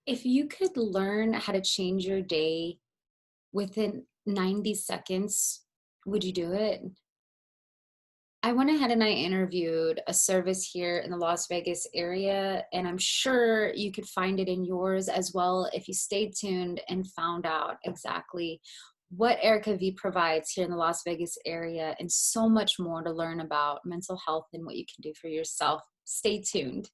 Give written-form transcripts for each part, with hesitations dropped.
If you could learn how to change your day within 90 seconds, would you do it? I went ahead and I interviewed a service here in the Las Vegas area, and I'm sure you could find it in yours as well if you stayed tuned and found out exactly what Erica V provides here in the Las Vegas area, and so much more to learn about mental health and what you can do for yourself. Stay tuned.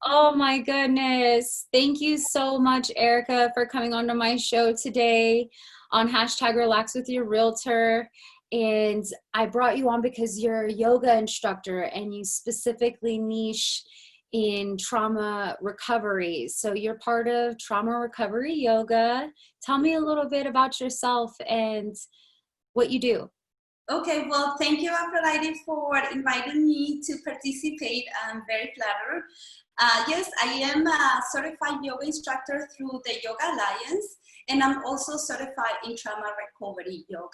Oh my goodness. Thank you so much, Erica, for coming onto my show today on hashtag Relax with Your Realtor. And I brought you on because you're a yoga instructor and you specifically niche in trauma recovery. So you're part of Trauma Recovery Yoga. Tell me a little bit about yourself and what you do. Okay, well, thank you, Afroditi, for inviting me to participate. I'm very flattered. Yes, I am a certified yoga instructor through the Yoga Alliance, and I'm also certified in trauma recovery yoga.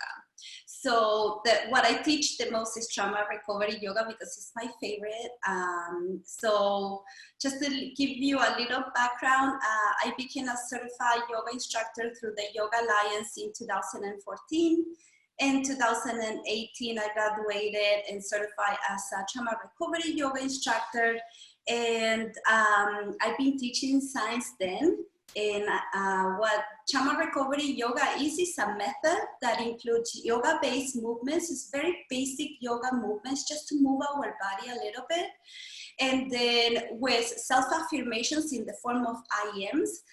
So what I teach the most is trauma recovery yoga because it's my favorite. So just to give you a little background, I became a certified yoga instructor through the Yoga Alliance in 2014. In 2018, I graduated and certified as a trauma recovery yoga instructor. And I've been teaching since then. And what trauma recovery yoga is a method that includes yoga-based movements. It's very basic yoga movements just to move our body a little bit. And then with self-affirmations in the form of I ams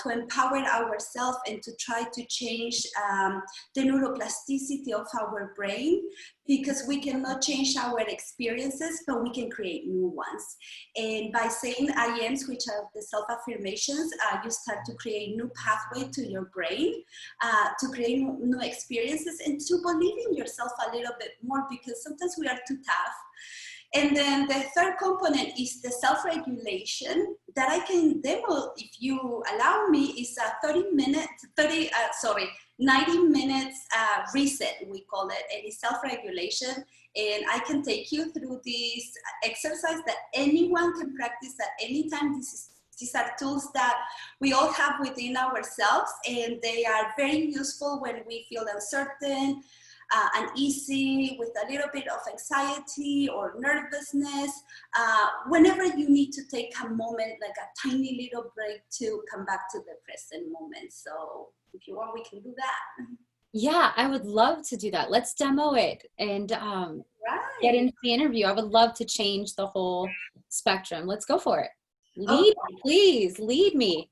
to empower ourselves and to try to change the neuroplasticity of our brain, because we cannot change our experiences, but we can create new ones. And by saying I ams, which are the self-affirmations, you start to create new pathway to your brain, to create new experiences and to believe in yourself a little bit more, because sometimes we are too tough. And then the third component is the self-regulation that I can demo, if you allow me, is a 90 minutes reset, we call it, and it's self-regulation. And I can take you through this exercise that anyone can practice at any time. These are tools that we all have within ourselves, and they are very useful when we feel uncertain, uneasy, with a little bit of anxiety or nervousness, whenever you need to take a moment, like a tiny little break to come back to the present moment. So if you want, we can do that. Yeah, I would love to do that. Let's demo it and get into the interview. I would love to change the whole spectrum. Let's go for it. Lead, please, lead me.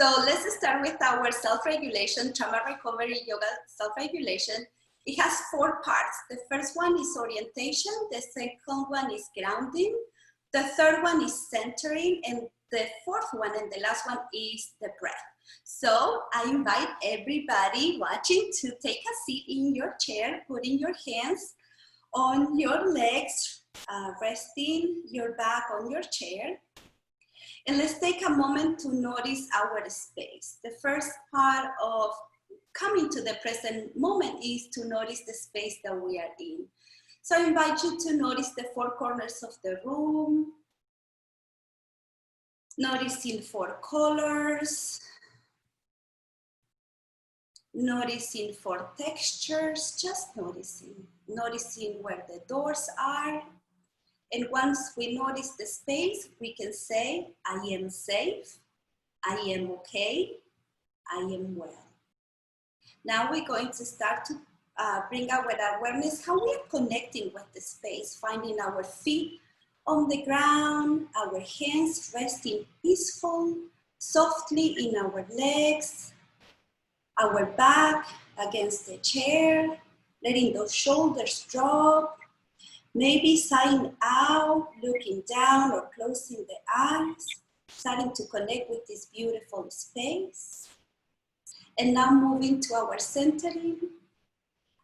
So let's start with our self-regulation, trauma recovery yoga self-regulation. It has 4 parts. The first one is orientation. The second one is grounding. The third one is centering. And the fourth one and the last one is the breath. So I invite everybody watching to take a seat in your chair, putting your hands on your legs, resting your back on your chair. And let's take a moment to notice our space. The first part of coming to the present moment is to notice the space that we are in. So I invite you to notice the 4 corners of the room, noticing 4 colors, noticing 4 textures, just noticing where the doors are. And once we notice the space, we can say, I am safe, I am okay, I am well. Now we're going to start to bring our awareness, how we are connecting with the space, finding our feet on the ground, our hands resting peaceful, softly in our legs, our back against the chair, letting those shoulders drop, maybe sighing out, looking down or closing the eyes, starting to connect with this beautiful space. And now moving to our centering.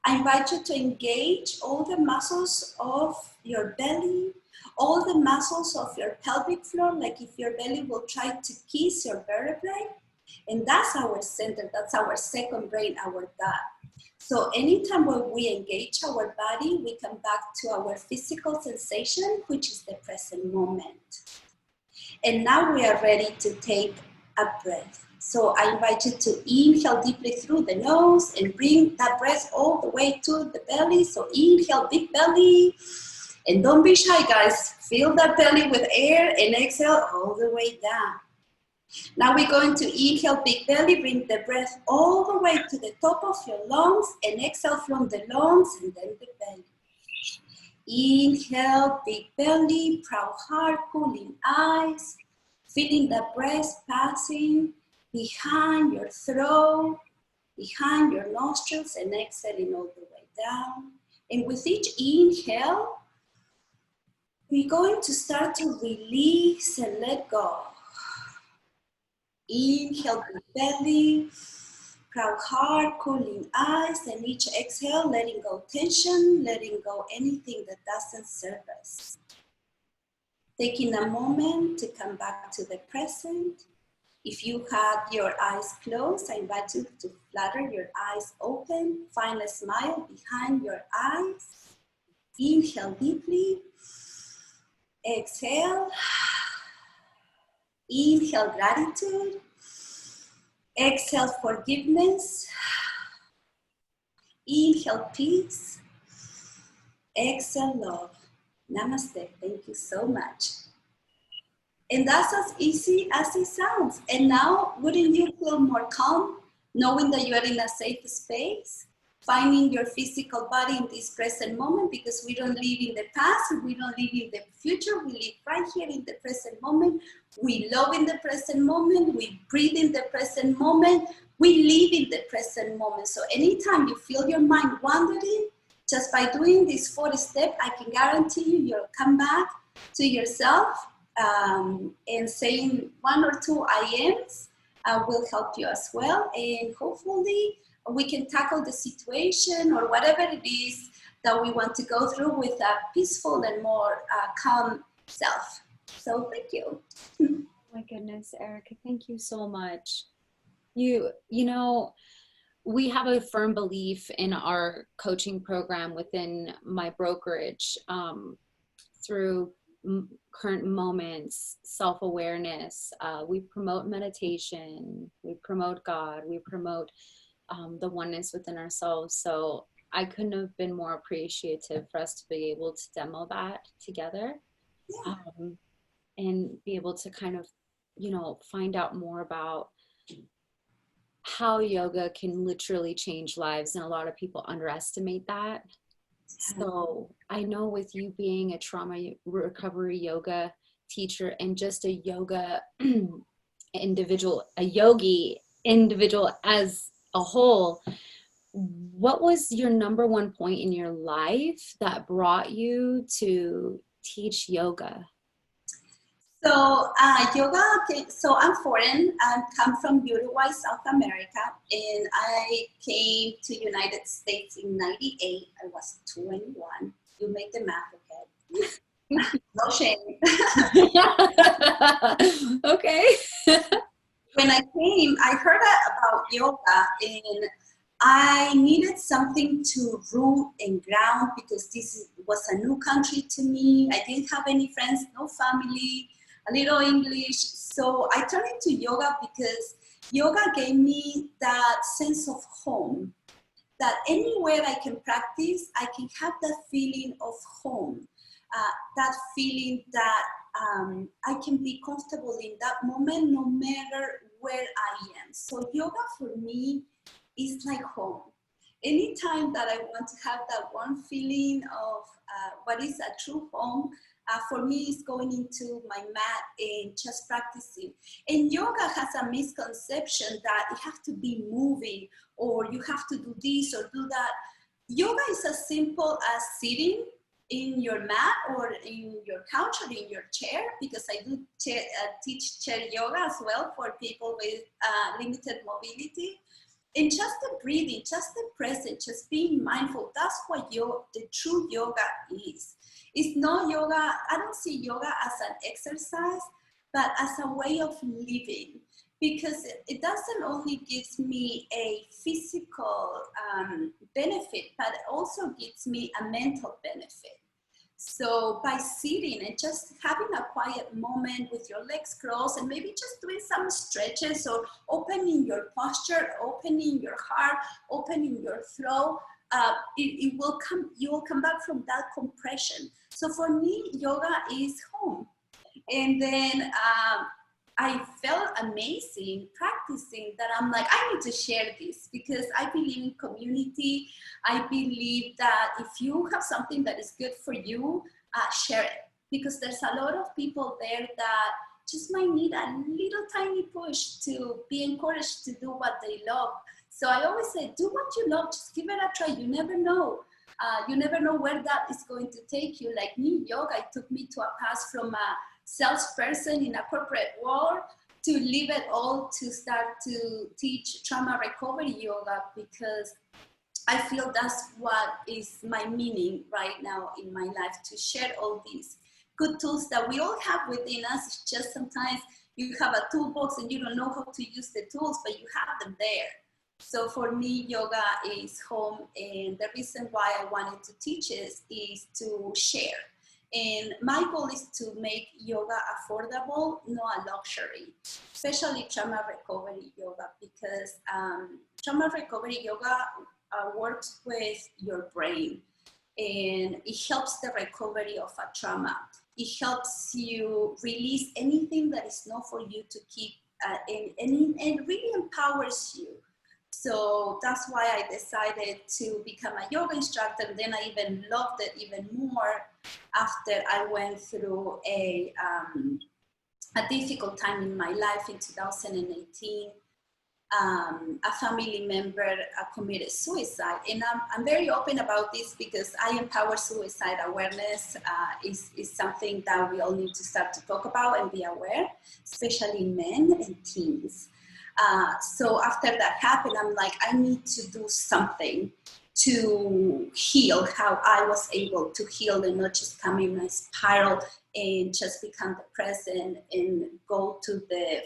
I invite you to engage all the muscles of your belly, all the muscles of your pelvic floor, like if your belly will try to kiss your vertebrae. And that's our center, that's our second brain, our gut. So anytime when we engage our body, we come back to our physical sensation, which is the present moment. And now we are ready to take a breath. So I invite you to inhale deeply through the nose and bring that breath all the way to the belly. So inhale, big belly. And don't be shy, guys. Fill that belly with air and exhale all the way down. Now we're going to inhale, big belly, bring the breath all the way to the top of your lungs and exhale from the lungs and then the belly. Inhale, big belly, proud heart, cooling eyes, feeling the breath passing behind your throat, behind your nostrils, and exhaling all the way down. And with each inhale, we're going to start to release and let go. Inhale, big belly, proud heart, cooling eyes, and each exhale, letting go tension, letting go anything that doesn't serve us. Taking a moment to come back to the present. If you had your eyes closed, I invite you to flutter your eyes open. Find a smile behind your eyes. Inhale deeply. Exhale. Inhale gratitude. Exhale forgiveness. Inhale peace. Exhale love. Namaste. Thank you so much. And that's as easy as it sounds. And now, wouldn't you feel more calm knowing that you are in a safe space? Finding your physical body in this present moment, because we don't live in the past, we don't live in the future, we live right here in the present moment. We love in the present moment, we breathe in the present moment, we live in the present moment. So anytime you feel your mind wandering, just by doing this 4 step, I can guarantee you, you'll come back to yourself, and saying 1 or 2 I ams will help you as well. And hopefully we can tackle the situation or whatever it is that we want to go through with a peaceful and more calm self. So thank you. Oh my goodness, Erica, thank you so much. You know, we have a firm belief in our coaching program within my brokerage, through current moments, self-awareness. We promote meditation, we promote God, we promote the oneness within ourselves. So I couldn't have been more appreciative for us to be able to demo that together, and be able to kind of, find out more about how yoga can literally change lives. And a lot of people underestimate that. So I know with you being a trauma recovery yoga teacher and just a yoga individual, a yogi individual as a whole, what was your number one point in your life that brought you to teach yoga? So so I'm foreign. I come from Uruguay, South America, and I came to United States in 98. I was 21. You make the math, okay? No shame. Okay. When I came, I heard about yoga, and I needed something to root and ground, because this was a new country to me. I didn't have any friends, no family, a little English. So I turned into yoga because yoga gave me that sense of home, that anywhere I can practice, I can have that feeling of home, that feeling that I can be comfortable in that moment no matter where I am. So yoga for me is like home. Anytime that I want to have that warm feeling of what is a true home, for me is going into my mat and just practicing. And yoga has a misconception that you have to be moving, or you have to do this or do that. Yoga is as simple as sitting in your mat or in your couch or in your chair, because I do teach chair yoga as well for people with limited mobility. And just the breathing, just the present, just being mindful, that's what the true yoga is. It's not yoga, I don't see yoga as an exercise, but as a way of living. Because it doesn't only gives me a physical benefit, but it also gives me a mental benefit. So by sitting and just having a quiet moment with your legs crossed and maybe just doing some stretches or opening your posture, opening your heart, opening your throat, it will come, you will come back from that compression. So for me, yoga is home. And then I felt amazing practicing that. I'm like, I need to share this because I believe in community. I believe that if you have something that is good for you, share it, because there's a lot of people there that just might need a little tiny push to be encouraged to do what they love. So I always say, do what you love, just give it a try. You never know. You never know where that is going to take you. Like me, yoga, it took me to a path from a salesperson in a corporate world to leave it all to start to teach trauma recovery yoga, because I feel that's what is my meaning right now in my life, to share all these good tools that we all have within us. It's just sometimes you have a toolbox and you don't know how to use the tools, but you have them there. So for me, yoga is home, and the reason why I wanted to teach is to share. And my goal is to make yoga affordable, not a luxury, especially trauma recovery yoga, because trauma recovery yoga works with your brain, and it helps the recovery of a trauma. It helps you release anything that is not for you to keep, and really empowers you. So that's why I decided to become a yoga instructor. And then I even loved it even more after I went through a difficult time in my life in 2018. A family member committed suicide. And I'm very open about this because I empower suicide awareness. Is something that we all need to start to talk about and be aware, especially men and teens. So after that happened, I'm like, I need to do something to heal how I was able to heal and not just come in a spiral and just become depressed and go to the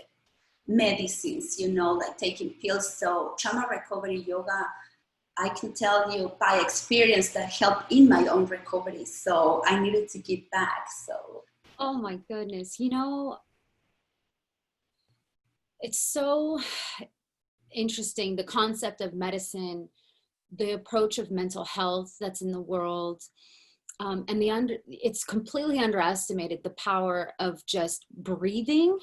medicines, like taking pills. So trauma recovery yoga, I can tell you by experience, that helped in my own recovery. So I needed to give back. So. Oh my goodness. It's so interesting, the concept of medicine, the approach of mental health that's in the world, and it's completely underestimated, the power of just breathing,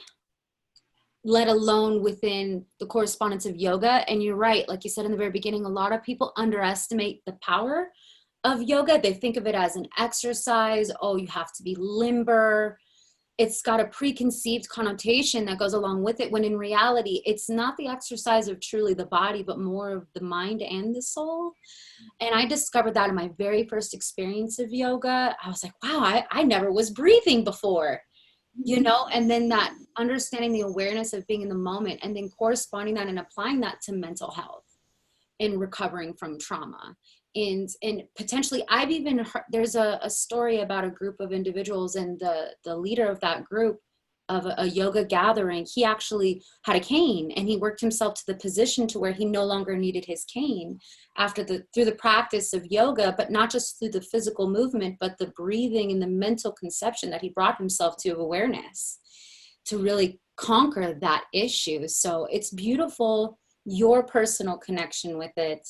let alone within the correspondence of yoga. And you're right, like you said in the very beginning, a lot of people underestimate the power of yoga. They think of it as an exercise. Oh, you have to be limber. It's got a preconceived connotation that goes along with it, when in reality, it's not the exercise of truly the body, but more of the mind and the soul. And I discovered that in my very first experience of yoga. I was like, wow, I never was breathing before, and then that understanding the awareness of being in the moment, and then corresponding that and applying that to mental health and recovering from trauma. And potentially, I've even heard, there's a story about a group of individuals, and the leader of that group of a yoga gathering, he actually had a cane, and he worked himself to the position to where he no longer needed his cane through the practice of yoga, but not just through the physical movement, but the breathing and the mental conception that he brought himself to, of awareness, to really conquer that issue. So it's beautiful, your personal connection with it,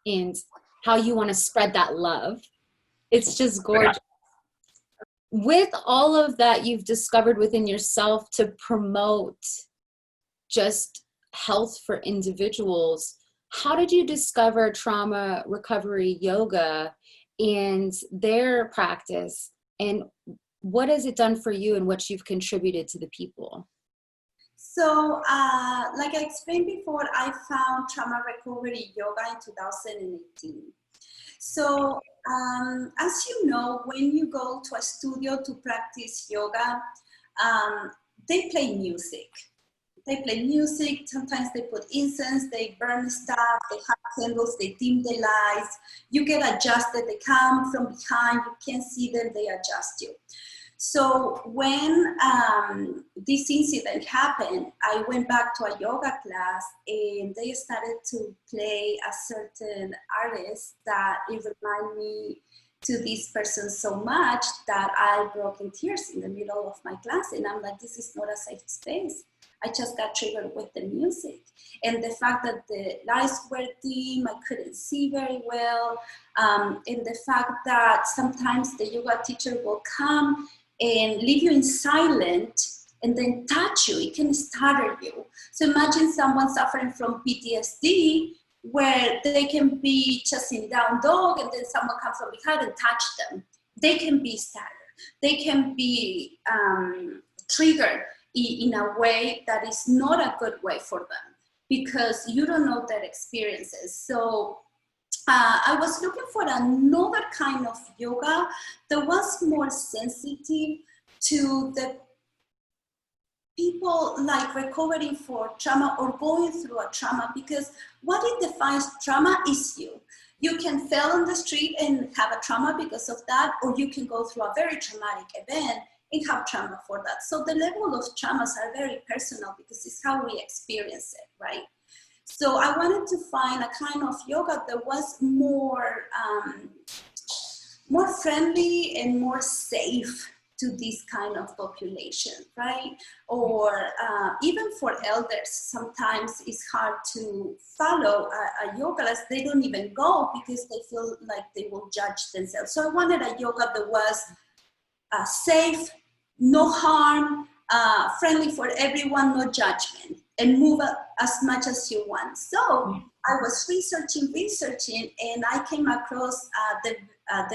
and how you want to spread that love. It's just gorgeous. With all of that you've discovered within yourself to promote just health for individuals, how did you discover trauma recovery yoga and their practice, and what has it done for you and what you've contributed to the people? So, like I explained before, I found trauma recovery yoga in 2018. So, as you know, when you go to a studio to practice yoga, they play music. they play music, sometimes they put incense, they burn stuff, they have candles, they dim the lights, you get adjusted, they come from behind, you can't see them, they adjust you. So when this incident happened, I went back to a yoga class and they started to play a certain artist that it reminded me to this person so much that I broke in tears in the middle of my class. And I'm like, this is not a safe space. I just got triggered with the music. And the fact that the lights were dim, I couldn't see very well. And the fact that sometimes the yoga teacher will come and leave you in silent and then touch you, it can startle you. So imagine someone suffering from PTSD where they can be just in down dog and then someone comes from behind and touch them. They can be startled. They can be triggered in a way that is not a good way for them because you don't know their experiences. So I was looking for another kind of yoga that was more sensitive to the people like recovering for trauma or going through a trauma, because what it defines trauma is you. You can fall on the street and have a trauma because of that, or you can go through a very traumatic event and have trauma for that. So the level of traumas are very personal because it's how we experience it, right? So I wanted to find a kind of yoga that was more, more friendly and more safe to this kind of population, right? Or even for elders, sometimes it's hard to follow a yoga class. They don't even go because they feel like they will judge themselves. So I wanted a yoga that was safe, no harm, friendly for everyone, no judgment, and move as much as you want. So I was researching, and I came across the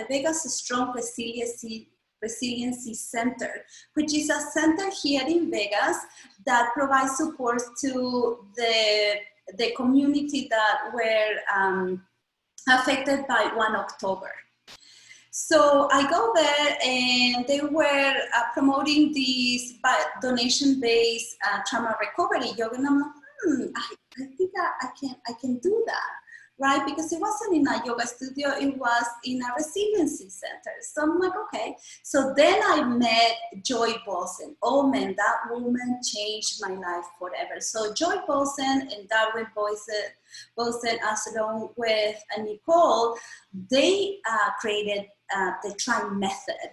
Vegas Strong Resiliency Center, which is a center here in Vegas that provides support to the community that were affected by 1 October. So I go there and they were promoting this donation-based trauma recovery yoga, and I'm like, I think I can do that, right? Because it wasn't in a yoga studio, it was in a resiliency center. So I'm like, okay. So then I met Joy Bolsen. Oh man, that woman changed my life forever. So Joy Bolsen and Darwin Bolsen, as along with Nicole, they created the TRIME method.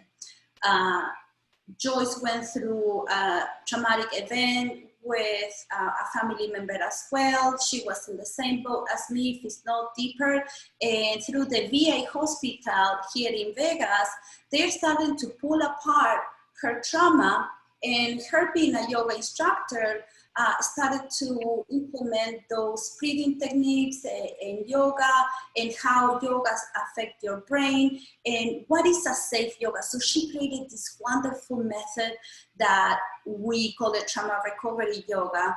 Joyce went through a traumatic event with a family member as well. She was in the same boat as me, if it's not deeper. And through the VA hospital here in Vegas, they're starting to pull apart her trauma, and her being a yoga instructor, started to implement those breathing techniques and yoga, and how yogas affect your brain and what is a safe yoga. So she created this wonderful method that we call it trauma recovery yoga.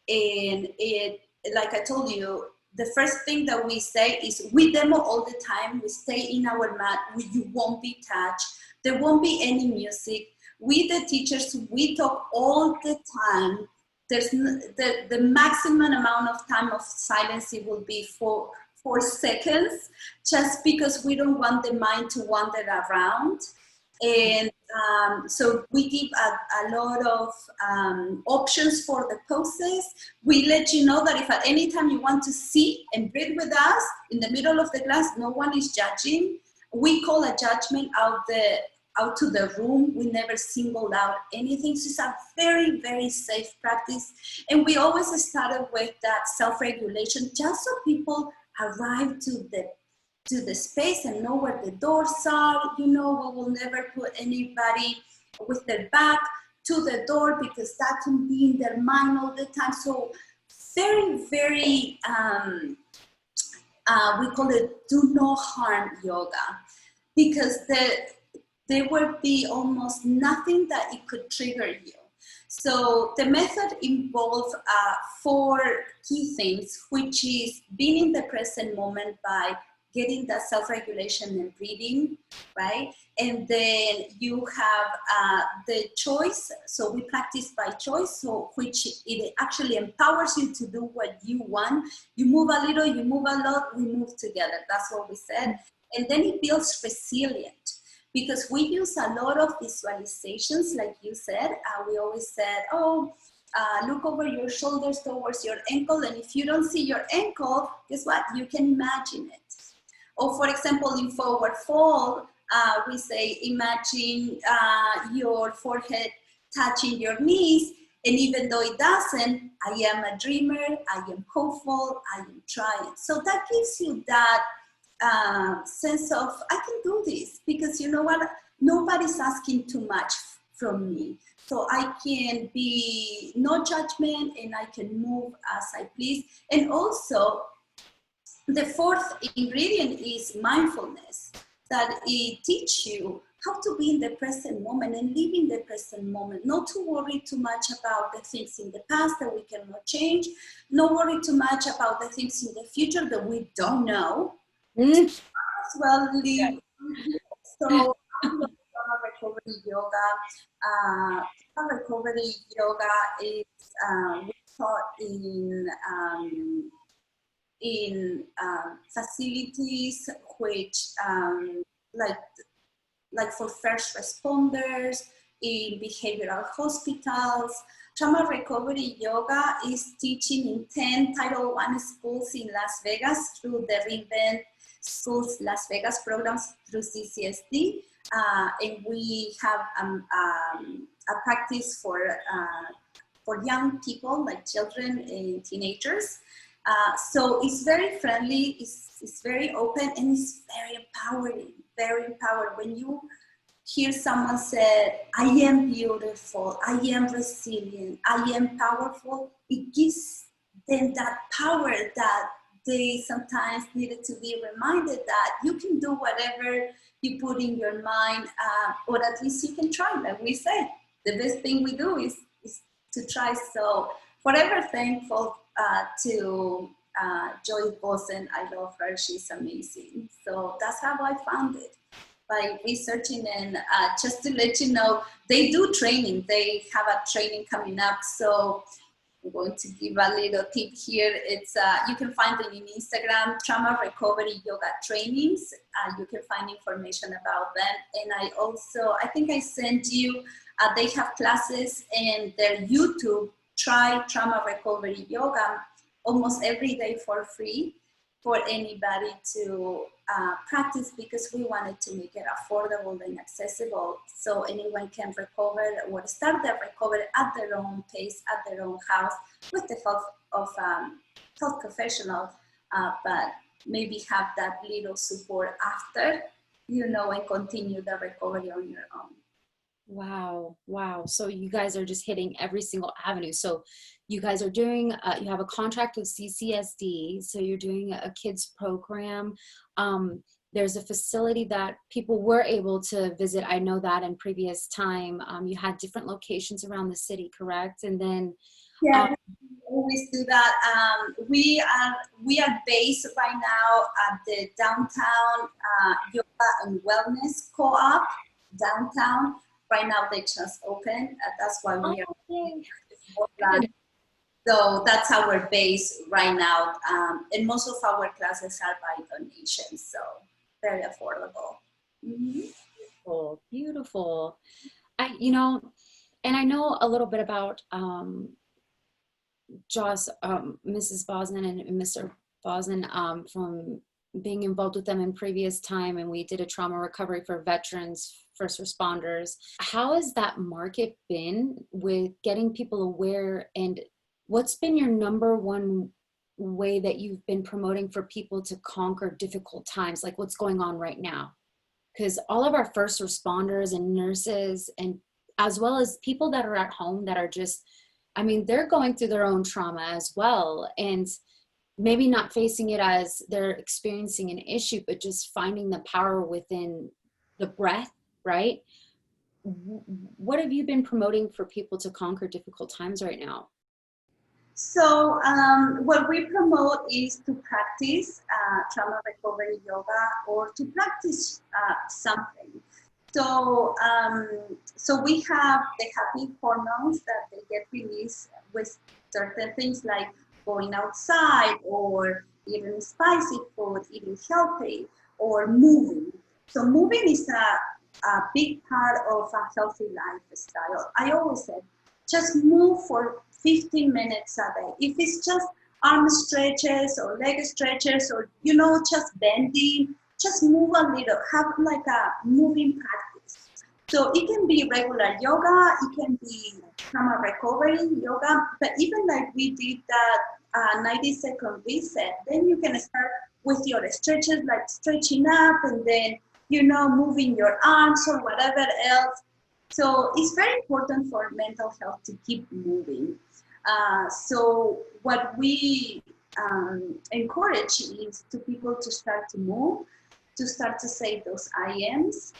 And it, like I told you, the first thing that we say is we demo all the time. We stay in our mat. You won't be touched. There won't be any music. We, the teachers, we talk all the time. There's the maximum amount of time of silence it will be 4 seconds, just because we don't want the mind to wander around. And so we give a lot of options for the poses. We let you know that if at any time you want to sit and breathe with us in the middle of the class, no one is judging. We call a judgment out to the room. We never single out anything. So it's a very, very safe practice. And we always started with that self-regulation, just so people arrive to the space and know where the doors are. You know, we will never put anybody with their back to the door, because that can be in their mind all the time. So very, very, we call it do no harm yoga, because there would be almost nothing that it could trigger you. So the method involves 4 key things, which is being in the present moment by getting that self-regulation and breathing, right? And then you have the choice. So we practice by choice, so which it actually empowers you to do what you want. You move a little, you move a lot, we move together. That's what we said. And then it builds resilient, because we use a lot of visualizations, like you said. We always said, oh, look over your shoulders towards your ankle, and if you don't see your ankle, guess what? You can imagine it. Or for example, in forward fold, we say, imagine your forehead touching your knees, and even though it doesn't, I am a dreamer, I am hopeful, I am trying. So that gives you that sense of, I can do this, because you know what? Nobody's asking too much from me. So I can be no judgment, and I can move as I please. And also, the fourth ingredient is mindfulness, that it teaches you how to be in the present moment and live in the present moment, not to worry too much about the things in the past that we cannot change, not worry too much about the things in the future that we don't know. As well, live. So trauma recovery yoga. Trauma recovery yoga is we taught in facilities which like for first responders, in behavioral hospitals. Trauma recovery yoga is teaching in 10 Title I schools in Las Vegas through the Reinvent Schools Las Vegas programs through CCSD. And we have a practice for young people, like children and teenagers. So it's very friendly, it's very open, and it's very empowering, very empowering. When you hear someone say, I am beautiful, I am resilient, I am powerful, it gives them that power that they sometimes needed to be reminded that you can do whatever you put in your mind, or at least you can try, like we said. The best thing we do is to try. So forever thankful to Joy Bosen. I love her, she's amazing. So that's how I found it, by researching. And just to let you know, they do training. They have a training coming up. So I'm going to give a little tip here. It's you can find them in Instagram, Trauma Recovery Yoga Trainings. You can find information about them. And I think I sent you, they have classes in their YouTube. Try Trauma Recovery Yoga almost every day for free for anybody to practice, because we wanted to make it affordable and accessible so anyone can recover or start their recovery at their own pace, at their own house, with the help of health professional, but maybe have that little support after, and continue the recovery on your own. Wow. Wow. So you guys are just hitting every single avenue. So you guys are doing, you have a contract with CCSD. So you're doing a kids program. There's a facility that people were able to visit. I know that in previous time, you had different locations around the city, correct? And then yeah, we always do that. We are based right now at the downtown yoga and wellness co-op downtown. Right now they just opened. That's why we are. So that's our base right now. And most of our classes are by donations, so very affordable. Mm-hmm. Beautiful, beautiful. And I know a little bit about Joss, Mrs. Bosnan and Mr. Bosnan from being involved with them in previous time, and we did a trauma recovery for veterans, first responders. How has that market been with getting people aware, and what's been your number one way that you've been promoting for people to conquer difficult times, like what's going on right now? Because all of our first responders and nurses, and as well as people that are at home that are just, they're going through their own trauma as well, and maybe not facing it as they're experiencing an issue, but just finding the power within the breath, right? What have you been promoting for people to conquer difficult times right now? So what we promote is to practice trauma recovery yoga or to practice something. So so we have the happy hormones that they get released with certain things like going outside or eating spicy food, eating healthy, or moving. So moving is a big part of a healthy lifestyle. I always say just move for 15 minutes a day. If it's just arm stretches or leg stretches or, you know, just bending, just move a little, have like a moving practice. So it can be regular yoga, it can be trauma recovery yoga, but even like we did that 90-second reset, then you can start with your stretches, like stretching up and then, you know, moving your arms or whatever else. So it's very important for mental health to keep moving. So what we encourage is to people to start to move, to start to say those I ams.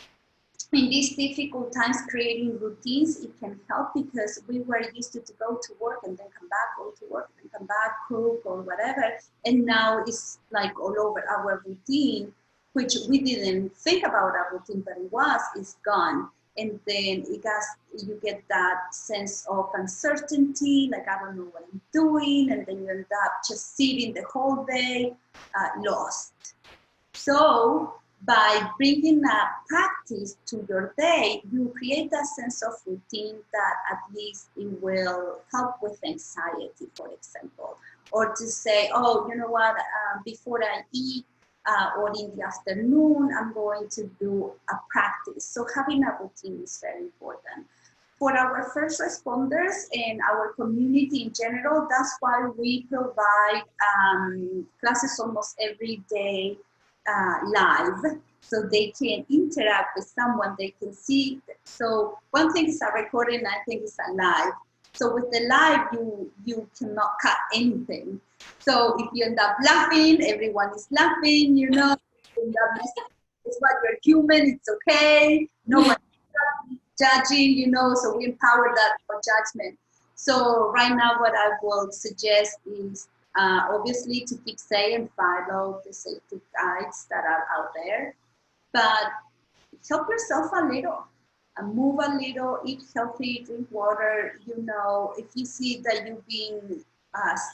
In these difficult times, creating routines, it can help because we were used to go to work and then come back, go to work and come back, cook or whatever. And now it's like all over our routine, which we didn't think about our routine, but it was, is gone. And then you get that sense of uncertainty, like I don't know what I'm doing, and then you end up just sitting the whole day lost. So by bringing a practice to your day, you create a sense of routine that at least it will help with anxiety, for example. Or to say, oh, you know what, before I eat or in the afternoon, I'm going to do a practice. So having a routine is very important. For our first responders and our community in general, that's why we provide classes almost every day live, so they can interact with someone, they can see. So one thing is a recording, I think it's a live. So with the live, you cannot cut anything. So if you end up laughing, everyone is laughing, you know. It's what you're human, it's okay. No one is judging, you know, so we empower that for judgment. So right now what I will suggest is obviously to keep safe and follow the safety guides that are out there, but help yourself a little. Move a little, eat healthy, drink water. You know, if you see that you've been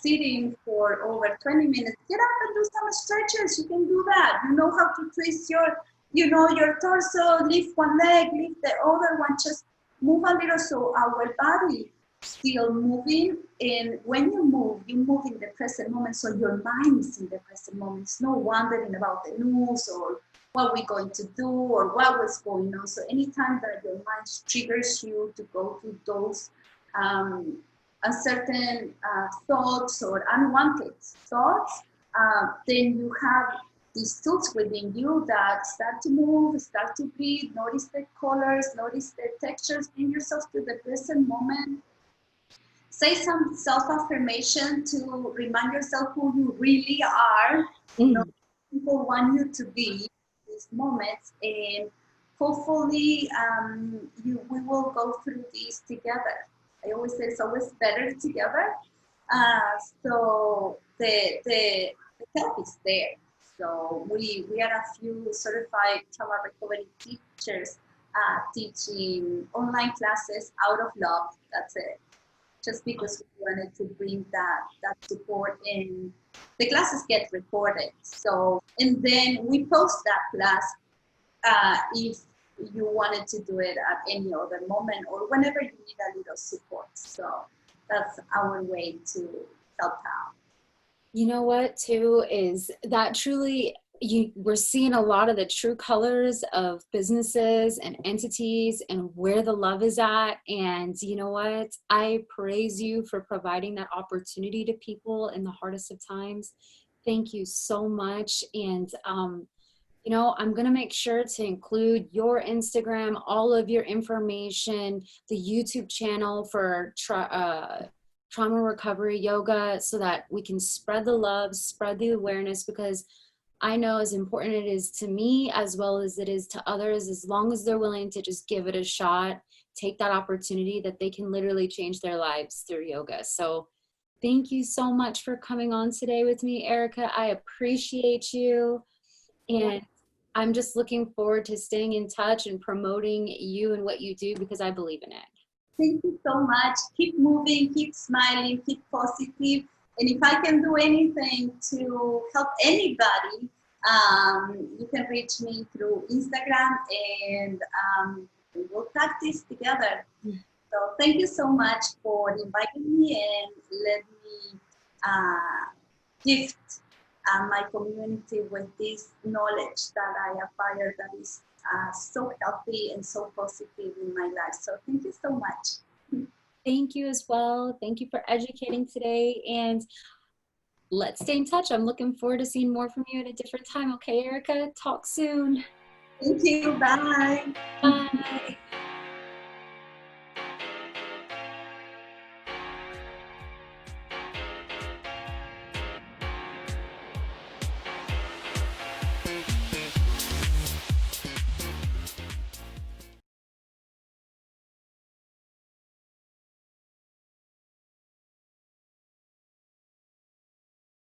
sitting for over 20 minutes, get up and do some stretches. You can do that. You know how to twist your, you know, your torso, lift one leg, lift the other one. Just move a little so our body still moving. And when you move in the present moment. So your mind is in the present moment. It's no wondering about the news or what we're going to do or what was going on. So anytime that your mind triggers you to go through those uncertain thoughts or unwanted thoughts, then you have these tools within you that start to move, start to breathe, notice the colors, notice the textures, bring yourself to the present moment. Say some self-affirmation to remind yourself who you really are, not people want you to be in these moments, and hopefully we will go through these together. I always say it's always better together. So the help is there. So we are a few certified trauma recovery teachers teaching online classes out of love. That's it, just because we wanted to bring that support in. The classes get recorded, so and then we post that class if you wanted to do it at any other moment or whenever you need a little support. So that's our way to help out. You know what, too, is that truly we're seeing a lot of the true colors of businesses and entities and where the love is at. And you know what? I praise you for providing that opportunity to people in the hardest of times. Thank you so much. And you know, I'm going to make sure to include your Instagram, all of your information, the YouTube channel for trauma recovery yoga, so that we can spread the love, spread the awareness, because I know as important it is to me as well as it is to others, as long as they're willing to just give it a shot, take that opportunity, that they can literally change their lives through yoga. So Thank you so much for coming on today with me, Erica. I appreciate you. Yeah. And I'm just looking forward to staying in touch and promoting you and what you do because I believe in it. Thank you so much. Keep moving, keep smiling, keep positive. And if I can do anything to help anybody, you can reach me through Instagram and we will practice together. So thank you so much for inviting me and let me gift my community with this knowledge that I acquired that is so healthy and so positive in my life. So thank you so much. Thank you as well. Thank you for educating today. And let's stay in touch. I'm looking forward to seeing more from you at a different time. Okay, Erica? Talk soon. Thank you. Bye. Bye.